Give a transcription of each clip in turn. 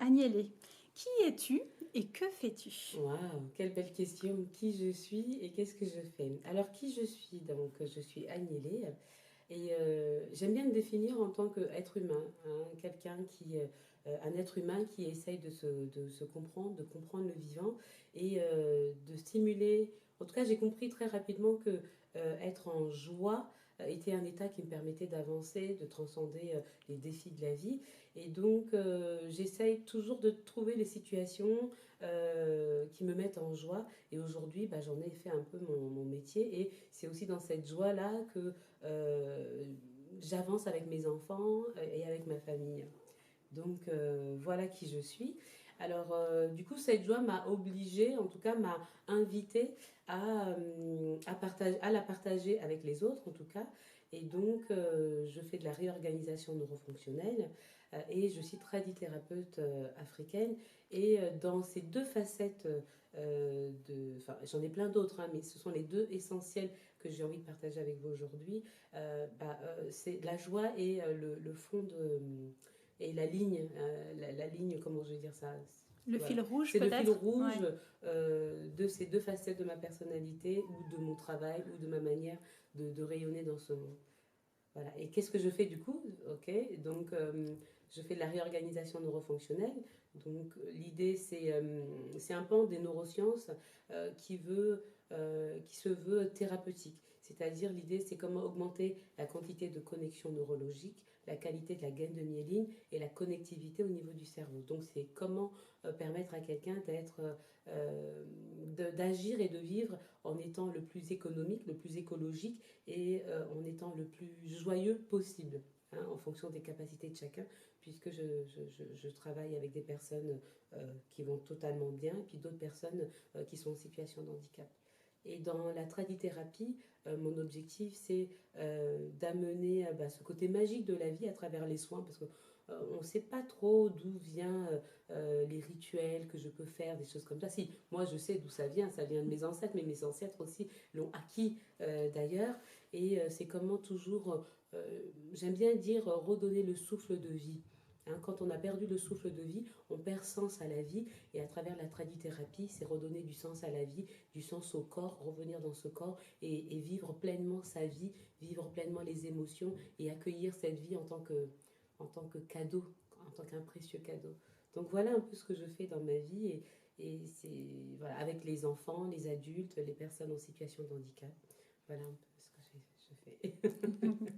Agnelé, qui es-tu et que fais-tu? Waouh, quelle belle question. Qui je suis et qu'est-ce que je fais? Alors, qui je suis? Donc, je suis Agnelée et j'aime bien me définir en tant qu'être humain, hein, un être humain qui essaye de se comprendre, de comprendre le vivant et de stimuler. En tout cas, j'ai compris très rapidement que être en joie était un état qui me permettait d'avancer, de transcender les défis de la vie. Et donc, j'essaye toujours de trouver les situations qui me mettent en joie. Et aujourd'hui, bah, j'en ai fait un peu mon métier. Et c'est aussi dans cette joie-là que euh, j'avance avec mes enfants et avec ma famille. Donc voilà qui je suis. Alors du coup, cette joie m'a obligée, en tout cas m'a invitée à la partager avec les autres, en tout cas. Et donc, je fais de la réorganisation neurofonctionnelle et je suis tradithérapeute africaine. Et dans ces deux facettes, enfin, j'en ai plein d'autres, hein, mais ce sont les deux essentiels que j'ai envie de partager avec vous aujourd'hui. C'est la joie et le fond de et la ligne, la ligne, comment je vais dire ça? Le Voilà. fil rouge C'est le fil peut-être? rouge Ouais. de ces deux facettes de ma personnalité ou de mon travail ou de ma manière de rayonner dans ce monde. Voilà. Et qu'est-ce que je fais du coup? Ok, donc je fais de la réorganisation neurofonctionnelle. Donc l'idée, c'est un pan des neurosciences qui se veut thérapeutique. C'est-à-dire l'idée, c'est comment augmenter la quantité de connexions neurologiques, la qualité de la gaine de myéline et la connectivité au niveau du cerveau. Donc c'est comment permettre à quelqu'un d'agir et de vivre en étant le plus économique, le plus écologique et en étant le plus joyeux possible, hein, en fonction des capacités de chacun, puisque je travaille avec des personnes qui vont totalement bien, et puis d'autres personnes qui sont en situation de handicap. Et dans la tradithérapie, mon objectif, c'est d'amener bah, ce côté magique de la vie à travers les soins, parce que on ne sait pas trop d'où viennent les rituels que je peux faire, des choses comme ça. Si, moi je sais d'où ça vient de mes ancêtres, mais mes ancêtres aussi l'ont acquis d'ailleurs. Et c'est comment toujours, j'aime bien dire, redonner le souffle de vie. Hein, quand on a perdu le souffle de vie, on perd sens à la vie. Et à travers la tradithérapie, c'est redonner du sens à la vie, du sens au corps, revenir dans ce corps et vivre pleinement sa vie, vivre pleinement les émotions et accueillir cette vie en tant que cadeau, en tant qu'un précieux cadeau. Donc voilà un peu ce que je fais dans ma vie et c'est voilà, avec les enfants, les adultes, les personnes en situation de handicap. Voilà un peu ce que je fais.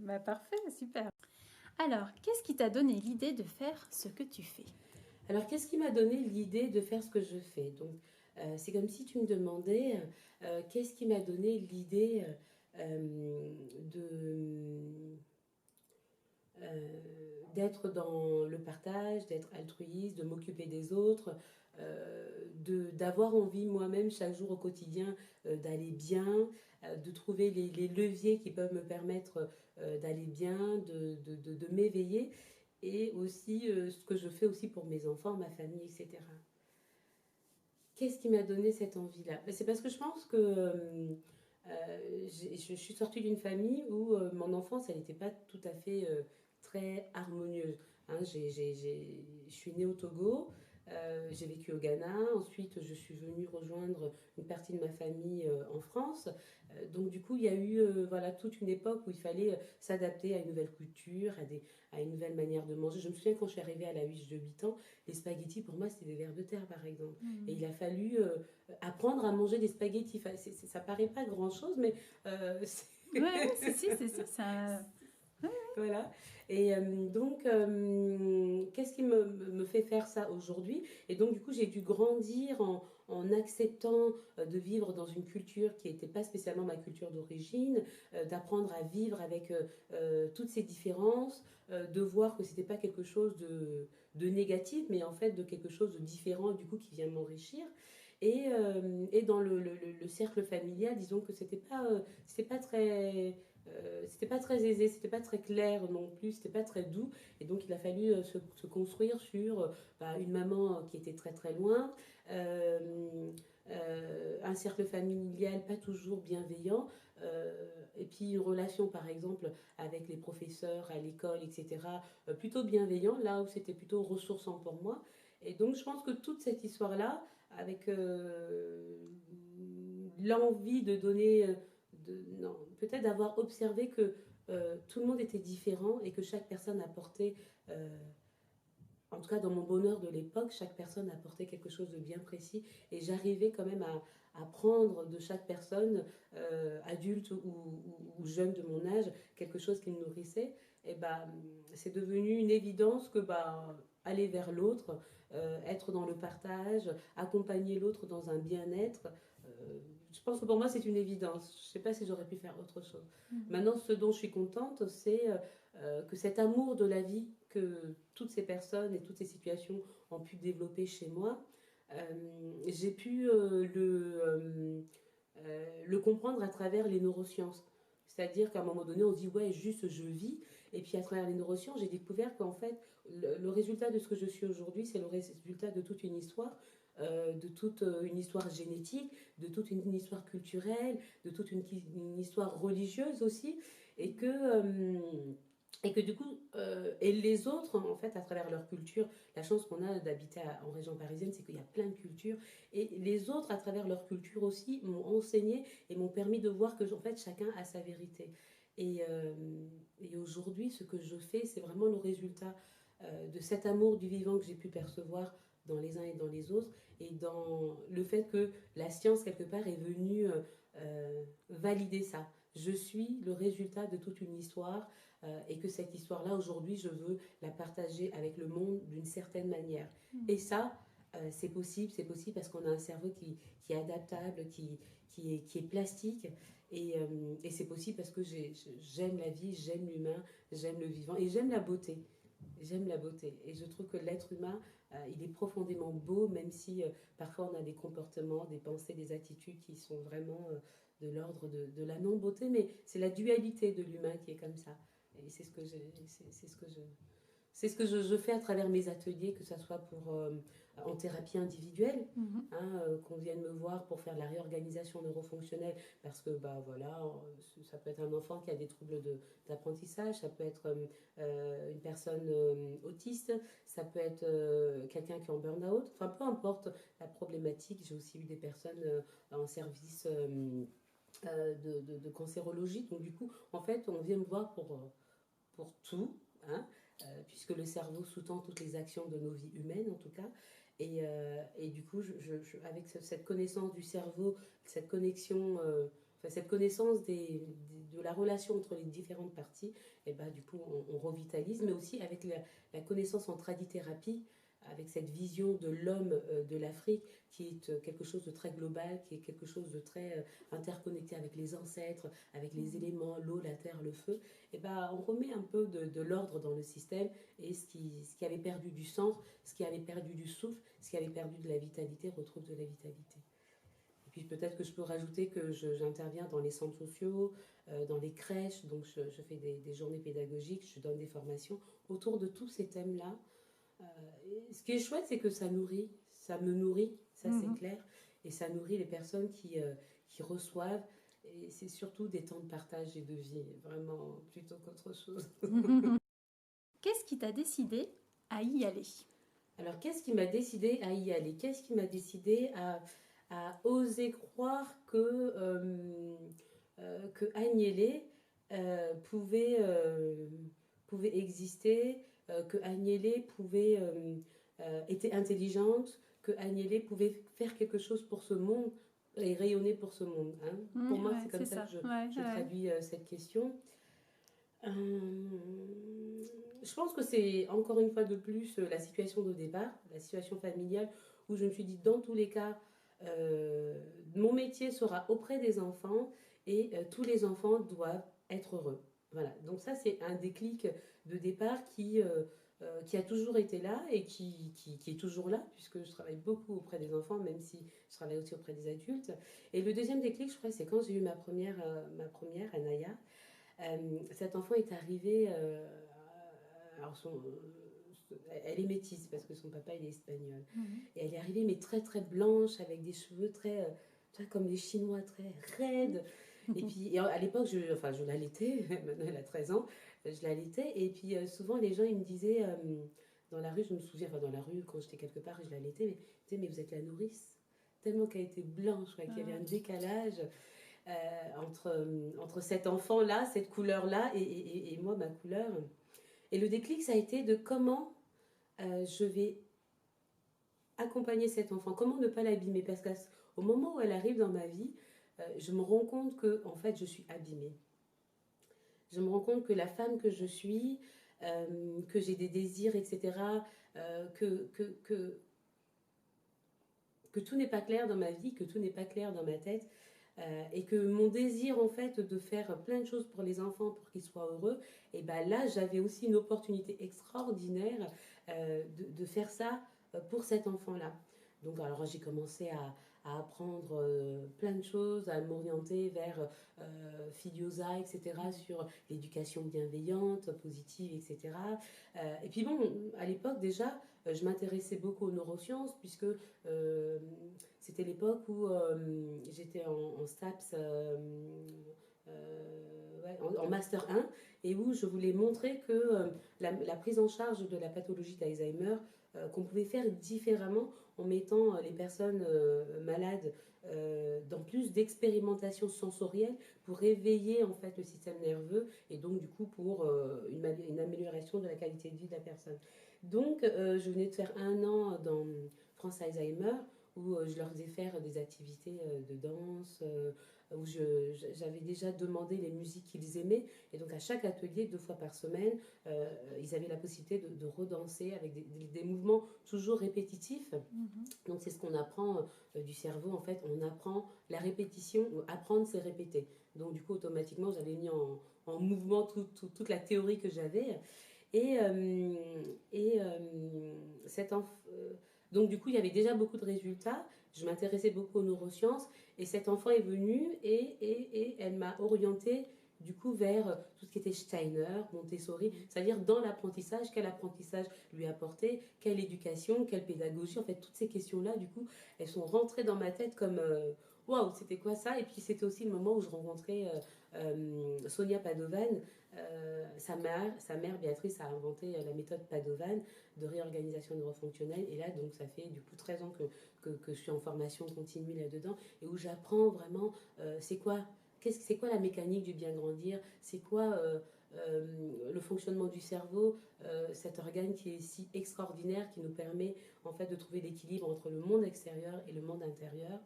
Bah parfait, super. Alors, qu'est-ce qui t'a donné l'idée de faire ce que tu fais? Alors qu'est-ce qui m'a donné l'idée de faire ce que je fais? Donc c'est comme si tu me demandais qu'est-ce qui m'a donné l'idée de d'être dans le partage, d'être altruiste, de m'occuper des autres, d'avoir envie moi-même chaque jour au quotidien d'aller bien, de trouver les leviers qui peuvent me permettre d'aller bien, de m'éveiller, et aussi ce que je fais aussi pour mes enfants, ma famille, etc. Qu'est-ce qui m'a donné cette envie-là? Ben, c'est parce que je pense que je suis sortie d'une famille où mon enfance, elle n'était pas tout à fait très harmonieuse. Hein, je suis née au Togo, j'ai vécu au Ghana, ensuite je suis venue rejoindre une partie de ma famille en France. Donc du coup, il y a eu voilà, toute une époque où il fallait s'adapter à une nouvelle culture, à une nouvelle manière de manger. Je me souviens quand je suis arrivée à l'âge de 8 ans, les spaghettis pour moi c'était des vers de terre par exemple. Et il a fallu apprendre à manger des spaghettis. Enfin, ça paraît pas grand-chose, mais Ouais, ouais, si, ça... voilà. Et donc, qu'est-ce qui me fait faire ça aujourd'hui? Et donc, du coup, j'ai dû grandir en acceptant de vivre dans une culture qui n'était pas spécialement ma culture d'origine, d'apprendre à vivre avec toutes ces différences, de voir que c'était pas quelque chose de négatif, mais en fait de quelque chose de différent, du coup, qui vient m'enrichir. Et dans le cercle familial, disons que c'était pas très aisé, c'était pas très clair non plus, c'était pas très doux. Et donc il a fallu se construire sur bah, une maman qui était très très loin, un cercle familial pas toujours bienveillant, et puis une relation par exemple avec les professeurs à l'école, etc., plutôt bienveillant, là où c'était plutôt ressourçant pour moi. Et donc, je pense que toute cette histoire-là, avec l'envie de donner, non, peut-être d'avoir observé que tout le monde était différent et que chaque personne apportait, en tout cas dans mon bonheur de l'époque, chaque personne apportait quelque chose de bien précis et j'arrivais quand même à prendre de chaque personne, adulte ou jeune de mon âge, quelque chose qui me nourrissait. Et bah, c'est devenu une évidence que bah, aller vers l'autre, être dans le partage, accompagner l'autre dans un bien-être, je pense que pour moi c'est une évidence. Je ne sais pas si j'aurais pu faire autre chose. Maintenant, ce dont je suis contente, c'est que cet amour de la vie que toutes ces personnes et toutes ces situations ont pu développer chez moi, j'ai pu le comprendre à travers les neurosciences. C'est-à-dire qu'à un moment donné, on se dit, ouais, juste je vis. Et puis à travers les neurosciences, j'ai découvert qu'en fait, le résultat de ce que je suis aujourd'hui, c'est le résultat de toute une histoire, de toute une histoire génétique, de toute une histoire culturelle, de toute une histoire religieuse aussi. Et que, et que du coup, et les autres, en fait, à travers leur culture, la chance qu'on a d'habiter en région parisienne, c'est qu'il y a plein de cultures. Et les autres, à travers leur culture aussi, m'ont enseigné et m'ont permis de voir que, en fait, chacun a sa vérité. Et, euh, et aujourd'hui, ce que je fais, c'est vraiment le résultat de cet amour du vivant que j'ai pu percevoir dans les uns et dans les autres, et dans le fait que la science, quelque part, est venue valider ça. Je suis le résultat de toute une histoire, et que cette histoire-là, aujourd'hui, je veux la partager avec le monde d'une certaine manière. Et ça, c'est possible parce qu'on a un cerveau qui est adaptable, qui est plastique, et c'est possible parce que j'aime la vie, j'aime l'humain, j'aime le vivant, et j'aime la beauté. J'aime la beauté. Et je trouve que l'être humain, il est profondément beau, même si parfois on a des comportements, des pensées, des attitudes qui sont vraiment de l'ordre de la non-beauté, mais c'est la dualité de l'humain qui est comme ça. Et c'est ce que c'est ce que je fais à travers mes ateliers, que ce soit en thérapie individuelle, hein, qu'on vienne me voir pour faire de la réorganisation neurofonctionnelle, parce que bah, voilà, ça peut être un enfant qui a des troubles d'apprentissage, ça peut être une personne autiste, ça peut être quelqu'un qui est en burn-out, enfin peu importe la problématique. J'ai aussi eu des personnes en service de cancérologie, donc du coup, en fait, on vient me voir pour tout, hein, puisque le cerveau sous-tend toutes les actions de nos vies humaines en tout cas. Et du coup, avec cette connaissance du cerveau, cette connexion, enfin, cette connaissance de la relation entre les différentes parties, et bah, du coup, on revitalise, mais aussi avec la connaissance en tradithérapie, avec cette vision de l'homme de l'Afrique, qui est quelque chose de très global, qui est quelque chose de très interconnecté avec les ancêtres, avec les éléments, l'eau, la terre, le feu. Et ben, on remet un peu de l'ordre dans le système, et ce qui avait perdu du sens, ce qui avait perdu du souffle, ce qui avait perdu de la vitalité retrouve de la vitalité. Et puis peut-être que je peux rajouter que j'interviens dans les centres sociaux, dans les crèches, donc je fais des journées pédagogiques, je donne des formations autour de tous ces thèmes-là. Ce qui est chouette, c'est que ça me nourrit, ça c'est clair, et ça nourrit les personnes qui reçoivent. Et c'est surtout des temps de partage et de vie, vraiment, plutôt qu'autre chose. Qu'est-ce qui t'a décidé à y aller? Alors, qu'est-ce qui m'a décidé à y aller? Qu'est-ce qui m'a décidé à oser croire que Agnelé pouvait exister, que Agnelé était intelligente, que Agnelé pouvait faire quelque chose pour ce monde et rayonner pour ce monde, hein. Pour moi, Ouais, c'est comme ça ça. que Ouais, je ouais. traduis cette question. Euh, je pense que c'est encore une fois de plus la situation de départ, la situation familiale, où je me suis dit, dans tous les cas, mon métier sera auprès des enfants, et tous les enfants doivent être heureux. Voilà, donc ça c'est un déclic de départ qui a toujours été là et qui est toujours là, puisque je travaille beaucoup auprès des enfants, même si je travaille aussi auprès des adultes. Et le deuxième déclic, je crois, c'est quand j'ai eu ma première Anaya. Cet enfant est arrivé. Alors elle est métisse parce que son papa il est espagnol. Et elle est arrivée, mais très très blanche, avec des cheveux très comme des Chinois, très raides. Et puis à l'époque, je l'allaitais, maintenant elle a 13 ans, je l'allaitais. Et puis souvent les gens ils me disaient, dans la rue, je me souviens, enfin dans la rue, quand j'étais quelque part et je l'allaitais, mais, tu sais, mais vous êtes la nourrice. Tellement qu'elle était blanche, qu'il y avait un décalage entre cet enfant-là, cette couleur-là, et moi, ma couleur. Et le déclic, ça a été de comment je vais accompagner cet enfant, comment ne pas l'abîmer. Parce qu'au moment où elle arrive dans ma vie, je me rends compte que, en fait, je suis abîmée. Je me rends compte que la femme que je suis, que j'ai des désirs, etc., que tout n'est pas clair dans ma vie, que tout n'est pas clair dans ma tête, et que mon désir en fait de faire plein de choses pour les enfants pour qu'ils soient heureux, et ben là j'avais aussi une opportunité extraordinaire de faire ça pour cet enfant-là. Donc alors j'ai commencé à apprendre plein de choses, à m'orienter vers Filiosa, etc., sur l'éducation bienveillante, positive, etc. Et puis bon, à l'époque déjà, je m'intéressais beaucoup aux neurosciences, puisque c'était l'époque où j'étais en STAPS, ouais, en Master 1, et où je voulais montrer que la prise en charge de la pathologie d'Alzheimer, qu'on pouvait faire différemment en mettant les personnes malades dans plus d'expérimentation sensorielle pour réveiller en fait le système nerveux et donc du coup pour une amélioration de la qualité de vie de la personne. Donc je venais de faire 1 an dans France Alzheimer où je leur faisais faire des activités de danse, où j'avais déjà demandé les musiques qu'ils aimaient. Et donc à chaque atelier, 2 fois par semaine, ils avaient la possibilité de redanser avec des mouvements toujours répétitifs. Donc c'est ce qu'on apprend du cerveau, en fait, on apprend la répétition, apprendre c'est répéter. Donc du coup automatiquement j'avais mis en mouvement toute la théorie que j'avais. Et, cet enfant... donc du coup, il y avait déjà beaucoup de résultats. Je m'intéressais beaucoup aux neurosciences. Et cet enfant est venu et elle m'a orientée du coup vers tout ce qui était Steiner, Montessori, c'est-à-dire dans l'apprentissage, quel apprentissage lui apporter, quelle éducation, quelle pédagogie. En fait, toutes ces questions-là, du coup, elles sont rentrées dans ma tête comme waouh, c'était quoi ça? Et puis c'était aussi le moment où je rencontrais Sonia Padovan. Sa mère Béatrice a inventé la méthode Padovan de réorganisation neurofonctionnelle. Et là, donc, ça fait du coup 13 ans que je suis en formation continue là-dedans et où j'apprends vraiment c'est quoi la mécanique du bien grandir, c'est quoi le fonctionnement du cerveau, cet organe qui est si extraordinaire, qui nous permet en fait de trouver l'équilibre entre le monde extérieur et le monde intérieur.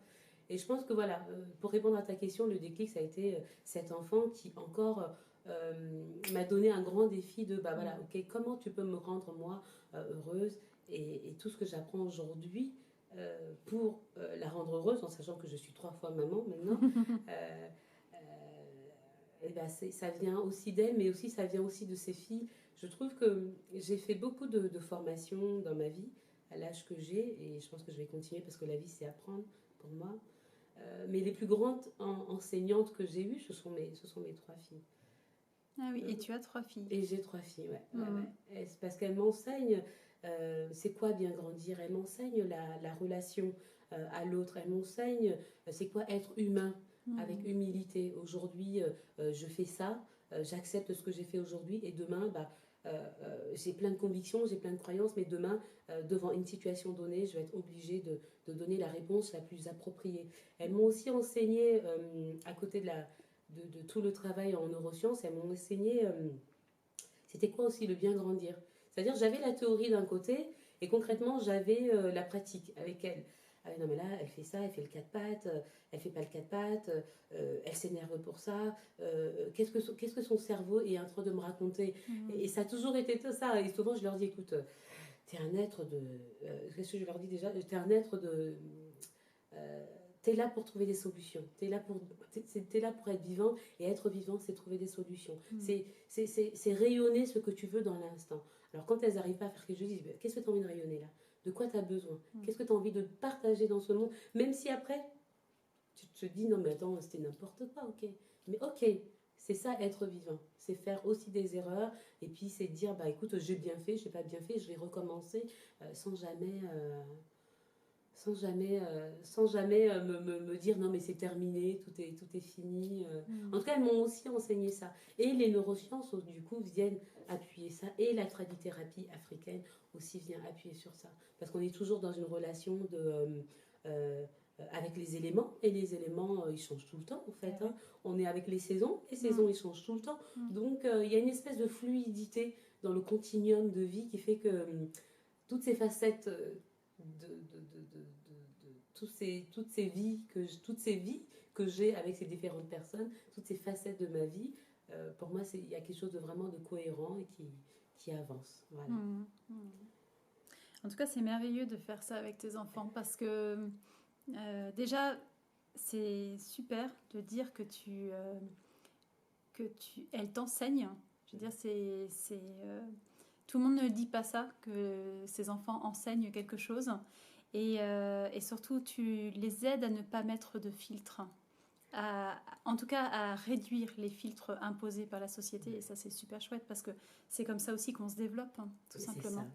Et je pense que voilà, pour répondre à ta question, le déclic, ça a été cet enfant qui encore m'a donné un grand défi de, bah voilà, ok, comment tu peux me rendre moi heureuse et tout ce que j'apprends aujourd'hui pour la rendre heureuse, en sachant que je suis 3 fois maman maintenant, et ben ça vient aussi d'elle, mais aussi ça vient aussi de ses filles. Je trouve que j'ai fait beaucoup de formations dans ma vie, à l'âge que j'ai, et je pense que je vais continuer parce que la vie c'est apprendre pour moi. Mais les plus grandes enseignantes que j'ai eues, ce sont mes 3 filles. Ah oui, et tu as 3 filles. Et j'ai 3 filles, ouais. C'est parce qu'elles m'enseignent c'est quoi bien grandir. Elles m'enseignent la relation à l'autre. Elles m'enseignent c'est quoi être humain avec humilité. Aujourd'hui, je fais ça, j'accepte ce que j'ai fait aujourd'hui et demain, bah, j'ai plein de convictions, j'ai plein de croyances, mais demain, devant une situation donnée, je vais être obligée de donner la réponse la plus appropriée. Elles m'ont aussi enseigné, à côté de tout le travail en neurosciences, elles m'ont enseigné c'était quoi aussi le bien grandir. C'est-à-dire j'avais la théorie d'un côté et concrètement j'avais la pratique avec elle. Ah non mais là elle fait ça, elle fait le 4 pattes, elle fait pas le 4 pattes, elle s'énerve pour ça, qu'est-ce que son cerveau est en train de me raconter. Et ça a toujours été ça. Et souvent je leur dis écoute, t'es un être de... qu'est-ce que je leur dis déjà? T'es un être de... t'es là pour trouver des solutions. T'es là pour être vivant. Et être vivant, c'est trouver des solutions. C'est rayonner ce que tu veux dans l'instant. Alors quand elles n'arrivent pas à faire quelque chose, je dis, qu'est-ce que tu as envie de rayonner là? De quoi tu as besoin? Qu'est-ce que tu as envie de partager dans ce monde? Même si après, tu te dis, non mais attends, c'était n'importe quoi, ok. Mais ok, c'est ça être vivant. C'est faire aussi des erreurs. Et puis c'est dire, bah écoute, j'ai bien fait, j'ai pas bien fait, je vais recommencer sans jamais... sans jamais me dire non mais c'est terminé, tout est fini. En tout cas, elles m'ont aussi enseigné ça. Et les neurosciences, du coup, viennent appuyer ça. Et la tradithérapie africaine aussi vient appuyer sur ça. Parce qu'on est toujours dans une relation avec les éléments. Et les éléments, ils changent tout le temps, en fait. Hein. On est avec les saisons, ils changent tout le temps. Donc, il y a une espèce de fluidité dans le continuum de vie qui fait que toutes ces facettes toutes ces vies que j'ai avec ces différentes personnes, toutes ces facettes de ma vie, pour moi, il y a quelque chose de vraiment de cohérent et qui avance. Voilà. En tout cas, c'est merveilleux de faire ça avec tes enfants parce que déjà, c'est super de dire que elle t'enseigne. Je veux dire, tout le monde ne dit pas ça, que ses enfants enseignent quelque chose. Et surtout, tu les aides à ne pas mettre de filtre. En tout cas, à réduire les filtres imposés par la société. Et ça, c'est super chouette parce que c'est comme ça aussi qu'on se développe, hein, tout simplement.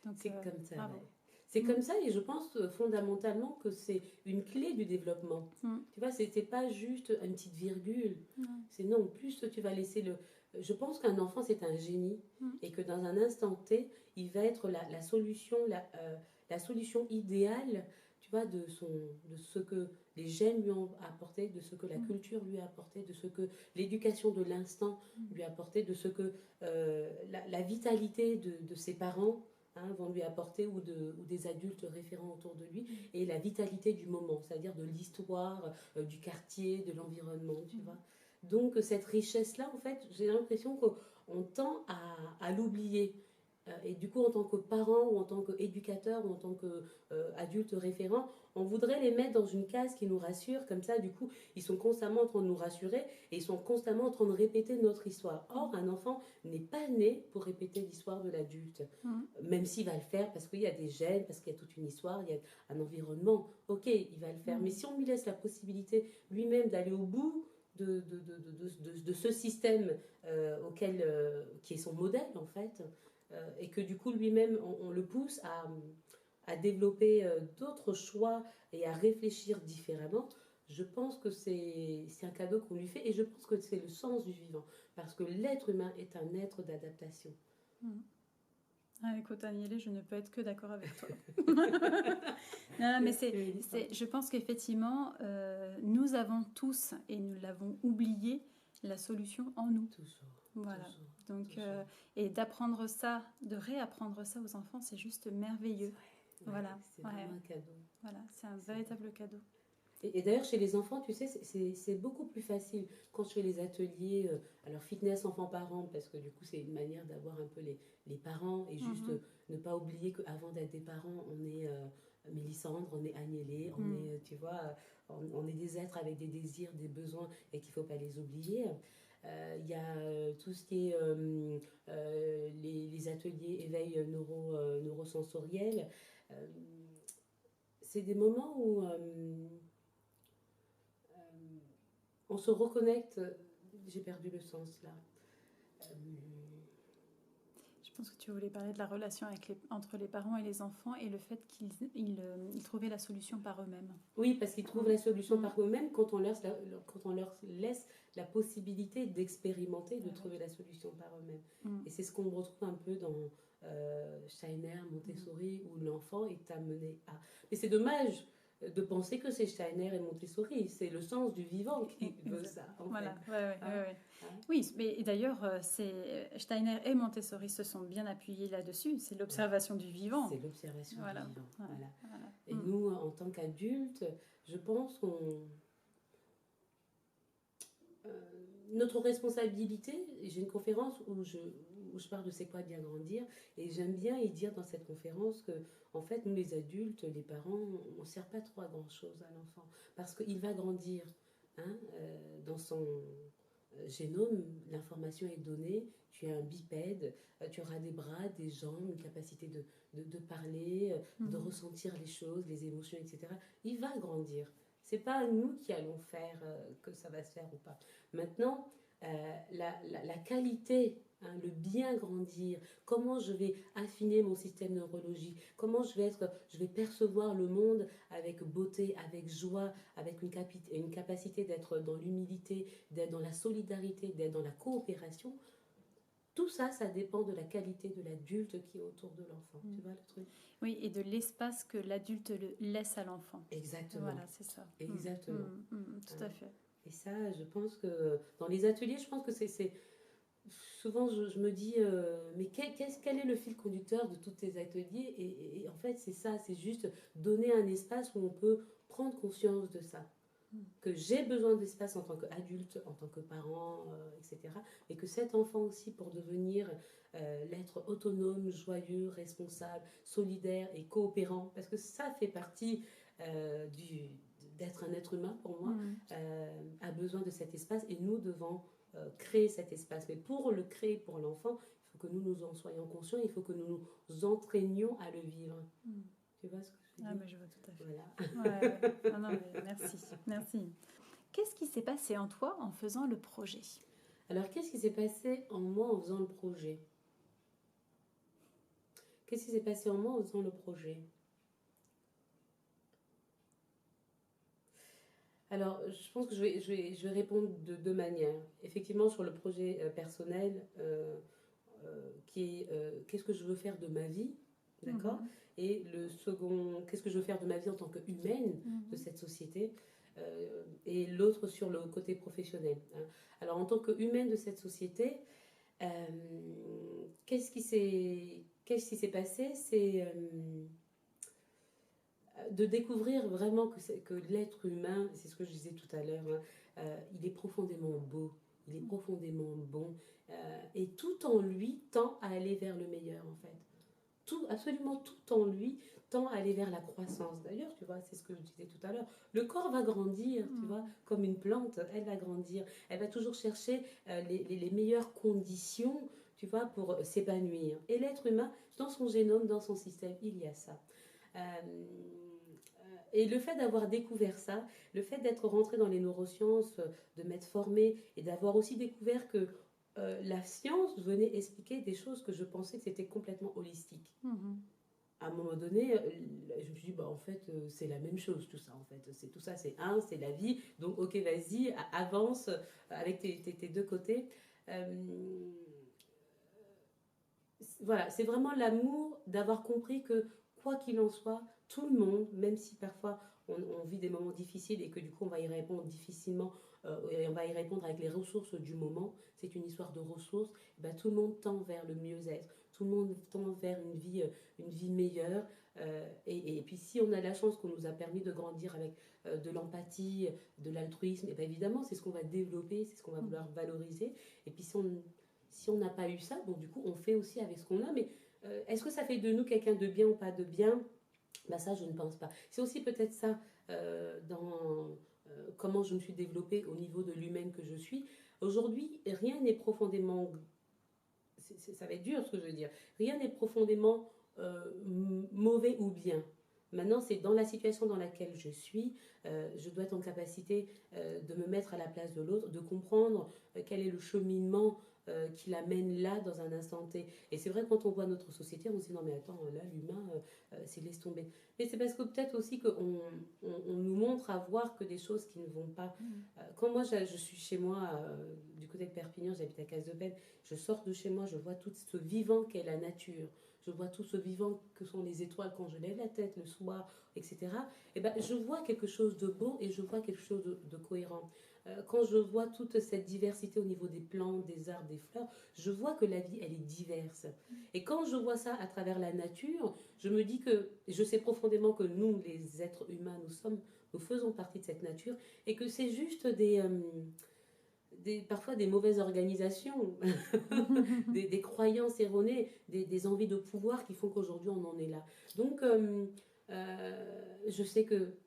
Donc, c'est comme ça. Ouais. C'est comme ça et je pense fondamentalement que c'est une clé du développement. Tu vois, c'était pas juste une petite virgule. C'est non, plus tu vas laisser Je pense qu'un enfant, c'est un génie et que dans un instant T, il va être la solution, la solution idéale, tu vois, de ce que les gènes lui ont apporté, de ce que la culture lui a apporté, de ce que l'éducation de l'instant lui a apporté, de ce que la vitalité de ses parents vont lui apporter ou des adultes référents autour de lui et la vitalité du moment, c'est-à-dire de l'histoire, du quartier, de l'environnement, tu vois. Donc cette richesse-là, en fait, j'ai l'impression qu'on tend à l'oublier. Et du coup, en tant que parent ou en tant qu'éducateur ou en tant qu'adulte référent, on voudrait les mettre dans une case qui nous rassure. Comme ça, du coup, ils sont constamment en train de nous rassurer et ils sont constamment en train de répéter notre histoire. Or, un enfant n'est pas né pour répéter l'histoire de l'adulte. Même s'il va le faire parce qu'il y a des gènes, parce qu'il y a toute une histoire, il y a un environnement. Ok, il va le faire. Mais si on lui laisse la possibilité lui-même d'aller au bout de ce système qui est son modèle, en fait, et que du coup lui-même on le pousse à développer d'autres choix et à réfléchir différemment, je pense que c'est un cadeau qu'on lui fait et je pense que c'est le sens du vivant parce que l'être humain est un être d'adaptation. Écoute Agnelée, je ne peux être que d'accord avec toi. Non, mais je pense qu'effectivement, nous avons tous, et nous l'avons oublié, la solution en nous. Toujours. Voilà. Donc, et d'apprendre ça, de réapprendre ça aux enfants, c'est juste merveilleux. Voilà. C'est vraiment un cadeau. Voilà, c'est un véritable cadeau. Et d'ailleurs, chez les enfants, tu sais, c'est beaucoup plus facile quand je fais les ateliers, alors fitness enfants-parents, parce que du coup, c'est une manière d'avoir un peu les parents et juste ne pas oublier qu'avant d'être des parents, on est Mélissandre, on est Agnelée, on est, tu vois, on est des êtres avec des désirs, des besoins et qu'il ne faut pas les oublier. Il y a tout ce qui est les ateliers éveil neurosensoriel. C'est des moments où on se reconnecte. J'ai perdu le sens là. Je pense que tu voulais parler de la relation entre les parents et les enfants et le fait qu'ils trouvaient la solution par eux-mêmes. Oui, parce qu'ils trouvent la solution par eux-mêmes quand on leur laisse la possibilité d'expérimenter, de trouver la solution par eux-mêmes. Et c'est ce qu'on retrouve un peu dans Steiner, Montessori, où l'enfant est amené à... Mais c'est dommage de penser que c'est Steiner et Montessori, c'est le sens du vivant qui veut ça. Voilà, ouais. Oui, mais d'ailleurs, Steiner et Montessori se sont bien appuyés là-dessus. C'est l'observation du vivant. C'est l'observation du vivant. Voilà. Et nous, en tant qu'adultes, je pense qu'on... notre responsabilité, j'ai une conférence où je parle de c'est quoi bien grandir, et j'aime bien y dire dans cette conférence que, en fait, nous les adultes, les parents, on ne sert pas trop à grand chose à l'enfant, parce qu'il va grandir, dans son génome, l'information est donnée, tu es un bipède, tu auras des bras, des jambes, une capacité de parler, de ressentir les choses, les émotions, etc. Il va grandir. C'est pas nous qui allons faire que ça va se faire ou pas. Maintenant, la qualité, hein, le bien grandir, comment je vais affiner mon système neurologique, comment je vais percevoir le monde avec beauté, avec joie, avec une capacité d'être dans l'humilité, d'être dans la solidarité, d'être dans la coopération. Tout ça, ça dépend de la qualité de l'adulte qui est autour de l'enfant. Tu vois le truc? Oui, et de l'espace que l'adulte laisse à l'enfant. Exactement. Voilà, c'est ça. Exactement. Tout à fait. Et ça, je pense que dans les ateliers, je pense que c'est souvent, je me dis, mais quel est le fil conducteur de tous tes ateliers et en fait, c'est ça, c'est juste donner un espace où on peut prendre conscience de ça. Que j'ai besoin d'espace en tant qu'adulte, en tant que parent, etc. Et que cet enfant aussi, pour devenir l'être autonome, joyeux, responsable, solidaire et coopérant, parce que ça fait partie d'être un être humain pour moi, a besoin de cet espace et nous devons créer cet espace. Mais pour le créer pour l'enfant, il faut que nous en soyons conscients, il faut que nous nous entraînions à le vivre. Tu vois ce que je veux dire? Ah, mais je vois tout à fait. Voilà. Ouais. Ah, non, mais merci. Qu'est-ce qui s'est passé en toi en faisant le projet? Alors, qu'est-ce qui s'est passé en moi en faisant le projet? Qu'est-ce qui s'est passé en moi en faisant le projet? Alors, je pense que je vais répondre de deux manières. Effectivement, sur le projet personnel, qui est qu'est-ce que je veux faire de ma vie, d'accord? Et le second, qu'est-ce que je veux faire de ma vie en tant qu'humaine de cette société, et l'autre sur le côté professionnel, hein. Alors, en tant qu'humaine de cette société, qu'est-ce qui s'est passé? C'est de découvrir vraiment que l'être humain, c'est ce que je disais tout à l'heure, hein, il est profondément beau, il est profondément bon, et tout en lui tend à aller vers le meilleur en fait. Absolument tout en lui tend à aller vers la croissance. D'ailleurs, tu vois, c'est ce que je disais tout à l'heure. Le corps va grandir, tu vois, comme une plante, elle va grandir. Elle va toujours chercher les meilleures conditions, tu vois, pour s'épanouir. Et l'être humain, dans son génome, dans son système, il y a ça. Et le fait d'avoir découvert ça, le fait d'être rentré dans les neurosciences, de m'être formée et d'avoir aussi découvert que la science venait expliquer des choses que je pensais que c'était complètement holistique. À un moment donné, je me suis dit, bah, en fait, c'est la même chose, tout ça, en fait. C'est tout ça, c'est la vie. Donc, ok, vas-y, avance avec tes deux côtés. Voilà, c'est vraiment l'amour d'avoir compris que, quoi qu'il en soit, tout le monde, même si parfois on vit des moments difficiles et que du coup on va y répondre difficilement, et on va y répondre avec les ressources du moment, c'est une histoire de ressources, et ben, tout le monde tend vers le mieux-être, tout le monde tend vers une vie meilleure, et puis si on a la chance qu'on nous a permis de grandir avec de l'empathie, de l'altruisme, et ben évidemment c'est ce qu'on va développer, c'est ce qu'on va vouloir valoriser, et puis si on n'a pas eu ça, bon du coup on fait aussi avec ce qu'on a, mais est-ce que ça fait de nous quelqu'un de bien ou pas de bien? Bah ça, je ne pense pas. C'est aussi peut-être ça dans comment je me suis développée au niveau de l'humaine que je suis. Aujourd'hui, rien n'est profondément... ça va être dur ce que je veux dire. Rien n'est profondément mauvais ou bien. Maintenant, c'est dans la situation dans laquelle je suis, je dois être en capacité de me mettre à la place de l'autre, de comprendre quel est le cheminement qui l'amène là dans un instant T. Et c'est vrai, quand on voit notre société, on se dit non mais attends, là l'humain, c'est laisse tomber. Mais c'est parce que peut-être aussi qu'on on nous montre à voir que des choses qui ne vont pas. Quand moi je suis chez moi, du côté de Perpignan, j'habite à Cazebel, je sors de chez moi, je vois tout ce vivant qu'est la nature. Je vois tout ce vivant que sont les étoiles quand je lève la tête le soir, etc. Et ben, je vois quelque chose de beau et je vois quelque chose de cohérent. Quand je vois toute cette diversité au niveau des plantes, des arbres, des fleurs, je vois que la vie, elle est diverse. Et quand je vois ça à travers la nature, je me dis que, je sais profondément que nous, les êtres humains, nous faisons partie de cette nature et que c'est juste parfois des mauvaises organisations, des croyances erronées, des envies de pouvoir qui font qu'aujourd'hui on en est là. Donc, je sais que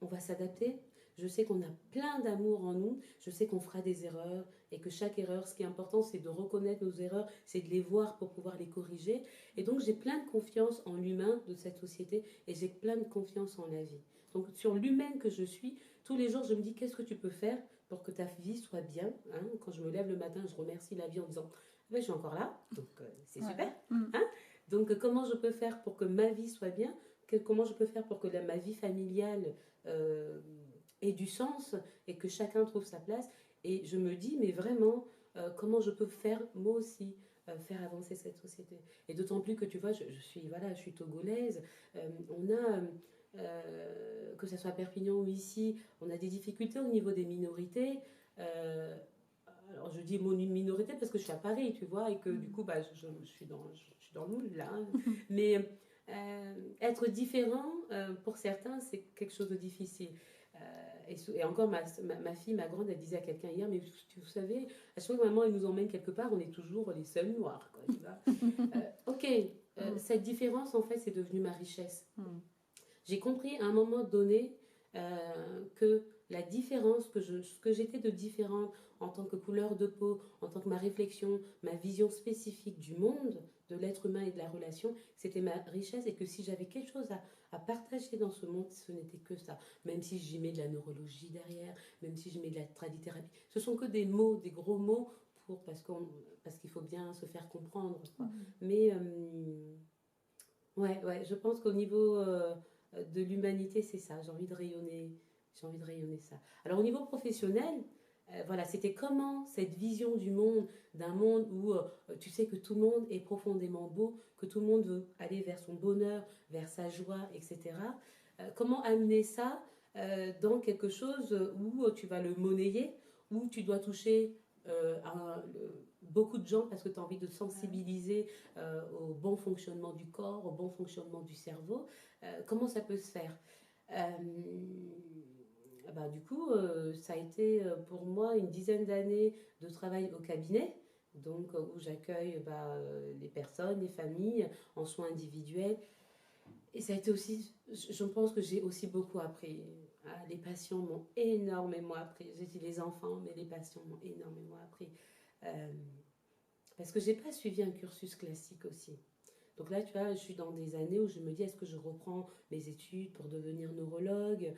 on va s'adapter. Je sais qu'on a plein d'amour en nous. Je sais qu'on fera des erreurs et que chaque erreur, ce qui est important, c'est de reconnaître nos erreurs, c'est de les voir pour pouvoir les corriger. Et donc, j'ai plein de confiance en l'humain de cette société et j'ai plein de confiance en la vie. Donc, sur l'humaine que je suis, tous les jours, je me dis qu'est-ce que tu peux faire pour que ta vie soit bien. Hein. Quand je me lève le matin, je remercie la vie en disant ben, je suis encore là, donc c'est super. Hein. Donc, comment je peux faire pour que ma vie soit bien? Comment je peux faire pour que ma vie familiale ait du sens et que chacun trouve sa place? Et je me dis, mais vraiment, comment je peux faire, moi aussi, faire avancer cette société? Et d'autant plus que, tu vois, je suis togolaise. On a, que ce soit à Perpignan ou ici, on a des difficultés au niveau des minorités. Alors je dis mon minorité parce que je suis à Paris, tu vois, et que du coup, bah, je suis dans le moule là. Hein. Mais être différent, pour certains, c'est quelque chose de difficile. Et encore, ma fille, ma grande, elle disait à quelqu'un hier, mais vous savez, à chaque fois que maman elle nous emmène quelque part, on est toujours les seuls noirs. Quoi, tu vois. Ok, cette différence, en fait, c'est devenu ma richesse. J'ai compris à un moment donné que la différence, ce que j'étais de différente en tant que couleur de peau, en tant que ma réflexion, ma vision spécifique du monde, de l'être humain et de la relation, c'était ma richesse et que si j'avais quelque chose à partager dans ce monde, ce n'était que ça. Même si j'y mets de la neurologie derrière, même si je mets de la tradithérapie, ce sont que des mots, des gros mots parce qu'il faut bien se faire comprendre. Quoi. Mais ouais, je pense qu'au niveau de l'humanité, c'est ça. J'ai envie de rayonner ça. Alors au niveau professionnel, voilà, c'était comment cette vision du monde, d'un monde où tu sais que tout le monde est profondément beau, que tout le monde veut aller vers son bonheur, vers sa joie, etc. Comment amener ça dans quelque chose où tu vas le monnayer, où tu dois toucher beaucoup de gens parce que tu as envie de sensibiliser au bon fonctionnement du corps, au bon fonctionnement du cerveau. Comment ça peut se faire bah, du coup, ça a été pour moi une dizaine d'années de travail au cabinet, donc où j'accueille les personnes, les familles en soins individuels. Et ça a été aussi, je pense que j'ai aussi beaucoup appris. Ah, les patients m'ont énormément appris. J'ai dit les enfants, mais les patients m'ont énormément appris. Parce que j'ai pas suivi un cursus classique aussi. Donc là, tu vois, je suis dans des années où je me dis, est-ce que je reprends mes études pour devenir neurologue?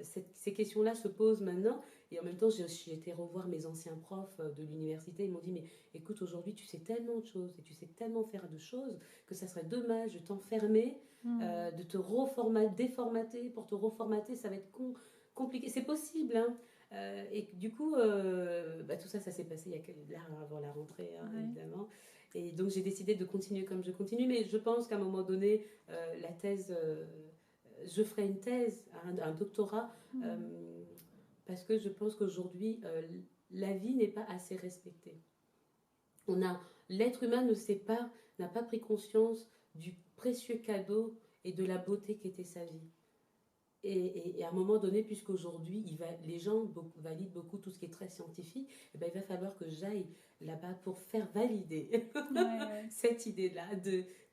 Ces questions-là se posent maintenant. Et en même temps, j'ai été revoir mes anciens profs de l'université. Ils m'ont dit, mais écoute, aujourd'hui, tu sais tellement de choses et tu sais tellement faire de choses que ça serait dommage de t'enfermer, de te déformater. Pour te reformater, ça va être compliqué. C'est possible, hein. Et du coup, tout ça s'est passé là, avant la rentrée, hein, évidemment. Et donc j'ai décidé de continuer comme je continue, mais je pense qu'à un moment donné, la thèse, je ferai une thèse, un doctorat, parce que je pense qu'aujourd'hui, la vie n'est pas assez respectée. L'être humain n'a pas pris conscience du précieux cadeau et de la beauté qu'était sa vie. Et à un moment donné, puisqu'aujourd'hui, les gens valident beaucoup tout ce qui est très scientifique, et ben, il va falloir que j'aille là-bas pour faire valider cette idée-là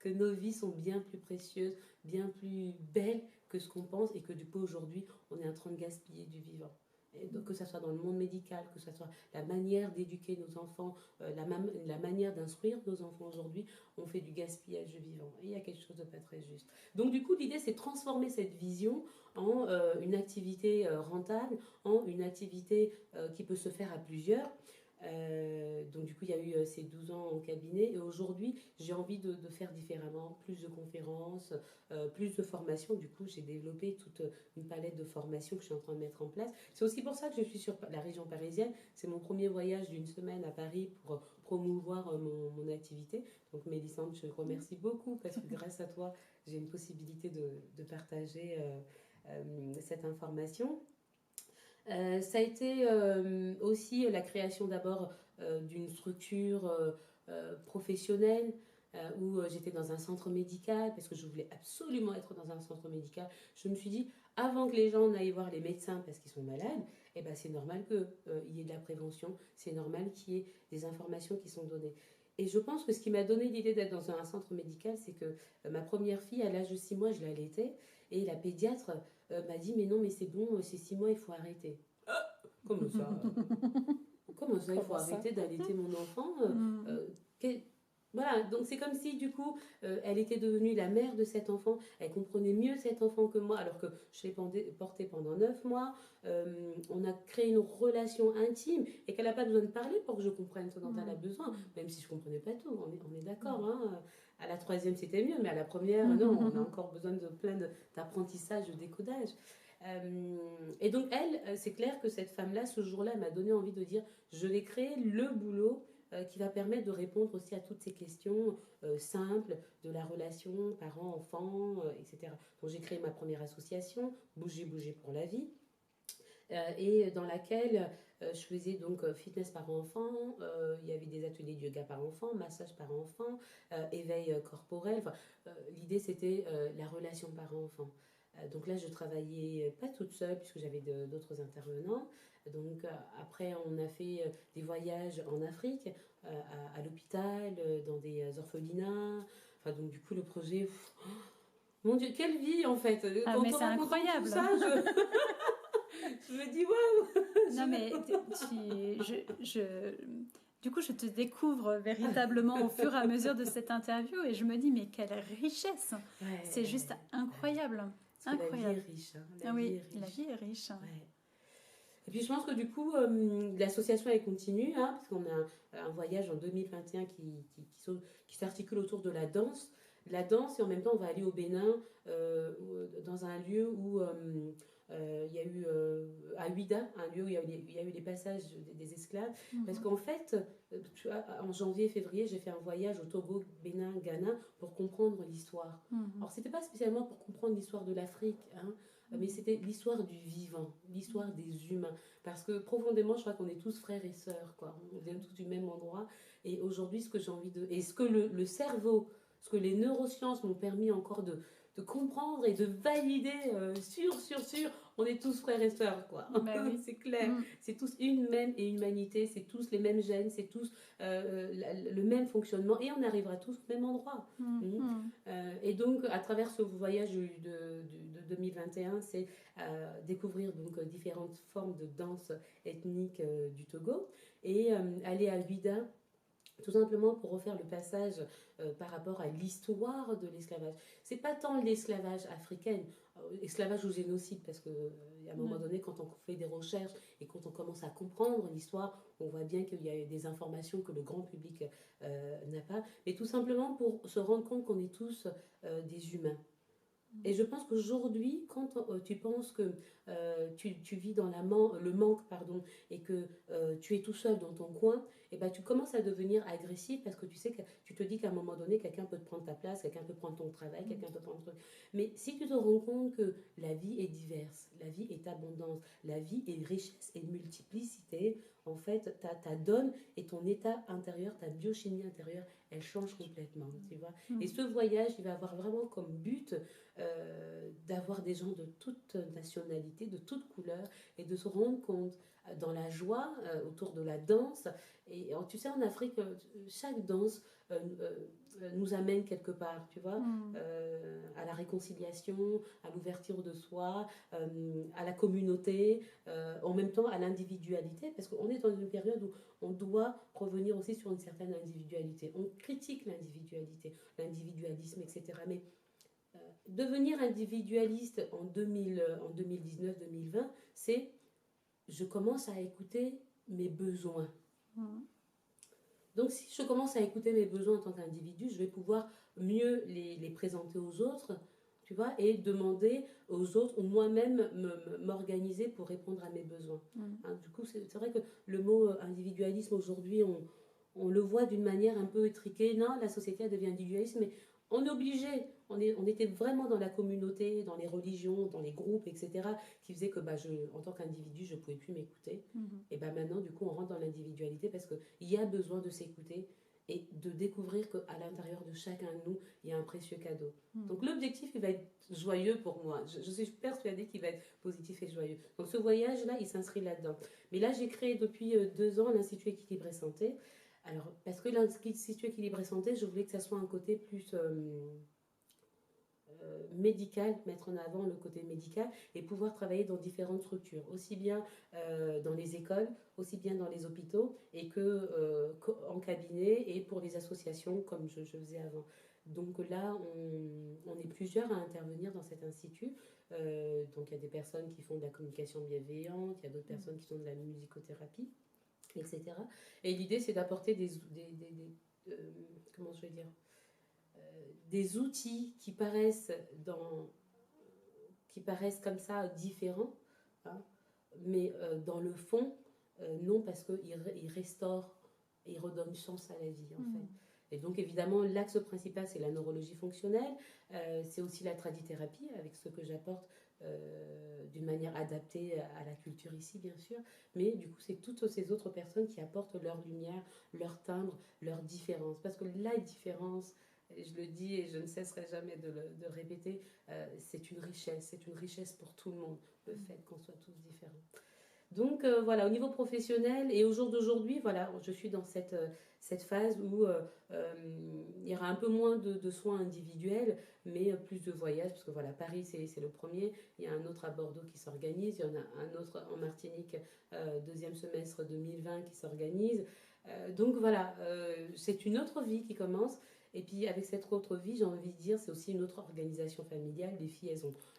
que nos vies sont bien plus précieuses, bien plus belles que ce qu'on pense et que du coup, aujourd'hui, on est en train de gaspiller du vivant. Et donc, que ce soit dans le monde médical, que ce soit la manière d'éduquer nos enfants, la manière d'instruire nos enfants aujourd'hui, on fait du gaspillage de vivant. Et il y a quelque chose de pas très juste. Donc du coup, l'idée, c'est de transformer cette vision en une activité rentable, en une activité qui peut se faire à plusieurs. Donc du coup, il y a eu ces 12 ans en cabinet et aujourd'hui, j'ai envie de faire différemment, plus de conférences, plus de formations. Du coup, j'ai développé toute une palette de formations que je suis en train de mettre en place. C'est aussi pour ça que je suis sur la région parisienne. C'est mon premier voyage d'une semaine à Paris pour promouvoir mon activité. Donc Mélissande, je te remercie beaucoup parce que grâce à toi, j'ai une possibilité de partager cette information. Ça a été aussi la création d'abord d'une structure professionnelle où j'étais dans un centre médical parce que je voulais absolument être dans un centre médical. Je me suis dit, avant que les gens n'aillent voir les médecins parce qu'ils sont malades, eh ben, c'est normal qu'il y ait de la prévention, c'est normal qu'il y ait des informations qui sont données. Et je pense que ce qui m'a donné l'idée d'être dans un centre médical, c'est que ma première fille, à l'âge de 6 mois, je l'ai allaitée. Et la pédiatre m'a dit, mais non, mais c'est bon, c'est 6 mois, il faut arrêter. Comment ça Comment ça, il faut arrêter d'allaiter mon enfant quel- Voilà, donc c'est comme si du coup, elle était devenue la mère de cet enfant, elle comprenait mieux cet enfant que moi, alors que je l'ai porté pendant 9 mois, on a créé une relation intime et qu'elle n'a pas besoin de parler pour que je comprenne ce dont elle a besoin, même si je ne comprenais pas tout, on est d'accord, hein. À la troisième c'était mieux, mais à la première, non, on a encore besoin de plein d'apprentissage, de décodage. Et donc elle, c'est clair que cette femme-là, ce jour-là, m'a donné envie de dire, je vais créer le boulot qui va permettre de répondre aussi à toutes ces questions simples de la relation parent-enfant, etc. Donc j'ai créé ma première association, Bouger pour la vie, et dans laquelle je faisais donc fitness parent-enfant, il y avait des ateliers de yoga par-enfant, massage par-enfant, éveil corporel. Enfin, l'idée c'était la relation parent-enfant. Donc là, je travaillais pas toute seule puisque j'avais d'autres intervenants. Donc après, on a fait des voyages en Afrique, à l'hôpital, dans des orphelinats. Enfin, donc du coup, le projet, mon Dieu, quelle vie en fait. Ah, Quand mais on c'est raconte incroyable. tout ça, je me dis waouh. Non, mais du coup, je te découvre véritablement au fur et à mesure de cette interview et je me dis, mais quelle richesse! Ouais, C'est juste incroyable. parce que la vie Incroyable. est riche. Hein. Ah oui, la vie est riche. Ouais. Et puis je pense que du coup, l'association elle continue, hein, parce qu'on a un voyage en 2021 qui s'articule autour de la danse. La danse, et en même temps, on va aller au Bénin, dans un lieu où il y a eu, à Ouida, un lieu où il y a eu les passages des esclaves. Parce qu'en fait, tu vois, en janvier, février, j'ai fait un voyage au Togo, Bénin, Ghana, pour comprendre l'histoire. Alors, c'était pas spécialement pour comprendre l'histoire de l'Afrique, hein, mais c'était l'histoire du vivant, l'histoire des humains. Parce que profondément, je crois qu'on est tous frères et sœurs, quoi. On vient tous du même endroit. Et aujourd'hui, ce que j'ai envie de... Et ce que le cerveau, ce que les neurosciences m'ont permis encore de comprendre et de valider, sûr, on est tous frères et sœurs, quoi. Ben oui. C'est clair. C'est tous une même et humanité, c'est tous les mêmes gènes, c'est tous le même fonctionnement et on arrivera tous au même endroit. Et donc, à travers ce voyage de 2021, c'est découvrir donc différentes formes de danse ethnique du Togo et aller à Ouida tout simplement pour refaire le passage par rapport à l'histoire de l'esclavage. C'est pas tant l'esclavage africain, esclavage ou génocide, parce que à un moment donné, quand on fait des recherches et quand on commence à comprendre l'histoire, on voit bien qu'il y a des informations que le grand public n'a pas, mais tout simplement pour se rendre compte qu'on est tous des humains. Et je pense qu'aujourd'hui, quand tu penses que tu vis dans le manque, pardon, et que tu es tout seul dans ton coin, et ben, tu commences à devenir agressif parce que tu sais que tu te dis qu'à un moment donné, quelqu'un peut te prendre ta place, quelqu'un peut prendre ton travail, quelqu'un peut prendre ton truc. Mais si tu te rends compte que la vie est diverse, la vie est abondance, la vie est richesse et multiplicité, en fait, ta donne et ton état intérieur, ta biochimie intérieure, elle change complètement, tu vois. Et ce voyage, il va avoir vraiment comme but d'avoir des gens de toute nationalité, de toute couleur, et de se rendre compte dans la joie autour de la danse. Et tu sais, en Afrique, chaque danse nous amène quelque part, tu vois, à la réconciliation, à l'ouverture de soi, à la communauté, en même temps à l'individualité, parce qu'on est dans une période où on doit revenir aussi sur une certaine individualité. On critique l'individualité, l'individualisme, etc. Mais devenir individualiste en 2019-2020, c'est je commence à écouter mes besoins. Donc si je commence à écouter mes besoins en tant qu'individu, je vais pouvoir mieux les présenter aux autres, tu vois, et demander aux autres ou moi-même m'organiser pour répondre à mes besoins. Hein, du coup, c'est vrai que le mot individualisme aujourd'hui, on le voit d'une manière un peu étriquée. Non, la société devient individualiste, mais on est obligé. On était vraiment dans la communauté, dans les religions, dans les groupes, etc., qui faisait que en tant qu'individu, je ne pouvais plus m'écouter. Et maintenant, du coup, on rentre dans l'individualité parce qu'il y a besoin de s'écouter et de découvrir qu'à l'intérieur de chacun de nous, il y a un précieux cadeau. Donc l'objectif, il va être joyeux pour moi. Je suis persuadée qu'il va être positif et joyeux. Donc ce voyage-là, il s'inscrit là-dedans. Mais là, j'ai créé depuis 2 ans l'Institut Équilibre et Santé. Alors, parce que l'Institut Équilibre et Santé, je voulais que ça soit un côté plus médical, mettre en avant le côté médical et pouvoir travailler dans différentes structures, aussi bien dans les écoles, aussi bien dans les hôpitaux et en cabinet et pour les associations comme je faisais avant. Donc là, on est plusieurs à intervenir dans cet institut. Donc il y a des personnes qui font de la communication bienveillante, il y a d'autres personnes qui font de la musicothérapie, etc. Et l'idée, c'est d'apporter comment je vais dire, des outils qui paraissent comme ça différents, hein, mais dans le fond, non, parce qu'ils restaurent et ils redonnent sens à la vie, en fait. Et donc, évidemment, l'axe principal, c'est la neurologie fonctionnelle, c'est aussi la tradithérapie, avec ce que j'apporte d'une manière adaptée à la culture ici, bien sûr. Mais du coup, c'est toutes ces autres personnes qui apportent leur lumière, leur timbre, leur différence. Parce que la différence, je le dis et je ne cesserai jamais de répéter, c'est une richesse pour tout le monde, le fait qu'on soit tous différents. Donc voilà, au niveau professionnel et au jour d'aujourd'hui, voilà, je suis dans cette phase où il y aura un peu moins de soins individuels, mais plus de voyages, parce que voilà, Paris c'est le premier, il y a un autre à Bordeaux qui s'organise, il y en a un autre en Martinique, deuxième semestre 2020 qui s'organise. Donc voilà, c'est une autre vie qui commence. Et puis avec cette autre vie, j'ai envie de dire, c'est aussi une autre organisation familiale. Les filles,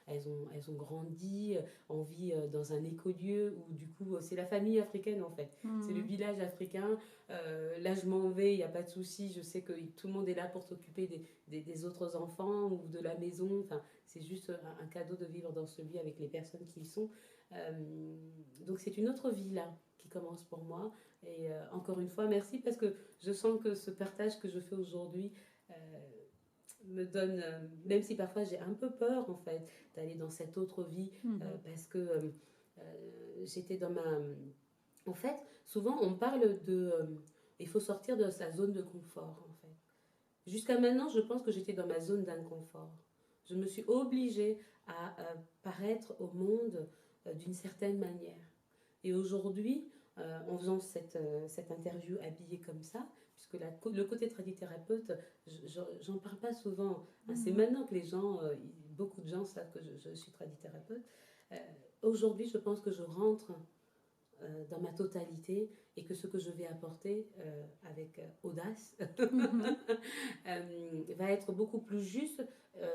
elles ont grandi, on vit dans un écolieu où du coup, c'est la famille africaine en fait. C'est le village africain. Là, je m'en vais, il n'y a pas de souci. Je sais que tout le monde est là pour s'occuper des autres enfants ou de la maison. Enfin, c'est juste un cadeau de vivre dans ce lieu avec les personnes qui y sont. Donc c'est une autre vie là qui commence pour moi. Et encore une fois, merci parce que je sens que ce partage que je fais aujourd'hui me donne, même si parfois j'ai un peu peur en fait d'aller dans cette autre vie, parce que j'étais dans ma... En fait, souvent on parle il faut sortir de sa zone de confort en fait. Jusqu'à maintenant, je pense que j'étais dans ma zone d'inconfort. Je me suis obligée à paraître au monde d'une certaine manière. Et aujourd'hui, en faisant cette interview habillée comme ça, puisque le côté tradithérapeute, j'en parle pas souvent. C'est maintenant que beaucoup de gens savent que je suis tradithérapeute. Aujourd'hui, je pense que je rentre dans ma totalité et que ce que je vais apporter avec audace va être beaucoup plus juste,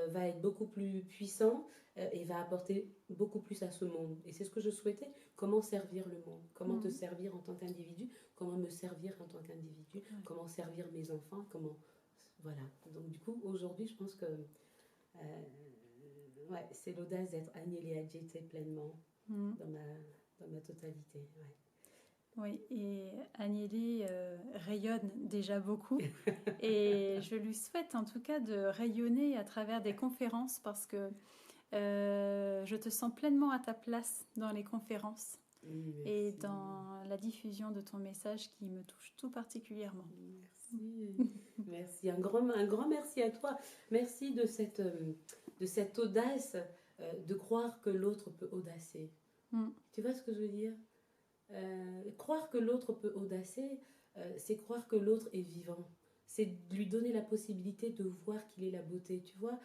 va être beaucoup plus puissant et va apporter beaucoup plus à ce monde. Et c'est ce que je souhaitais, comment servir le monde, comment te servir en tant qu'individu, comment me servir en tant qu'individu, comment servir mes enfants, comment... Voilà. Donc du coup, aujourd'hui, je pense que ouais, c'est l'audace d'être Agnelli Adjete pleinement dans ma totalité. Ouais. Oui, et Agnelli rayonne déjà beaucoup et je lui souhaite en tout cas de rayonner à travers des conférences parce que je te sens pleinement à ta place dans les conférences et dans la diffusion de ton message qui me touche tout particulièrement. Merci, merci. Un grand merci à toi. Merci de cette audace de croire que l'autre peut audacer. Tu vois ce que je veux dire? Croire que l'autre peut audacer, c'est croire que l'autre est vivant. C'est lui donner la possibilité de voir qu'il est la beauté, tu vois.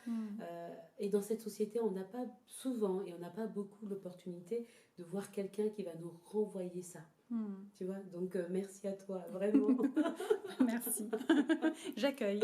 Et dans cette société, on n'a pas souvent et on n'a pas beaucoup l'opportunité de voir quelqu'un qui va nous renvoyer ça. Tu vois, donc merci à toi, vraiment. Merci. J'accueille.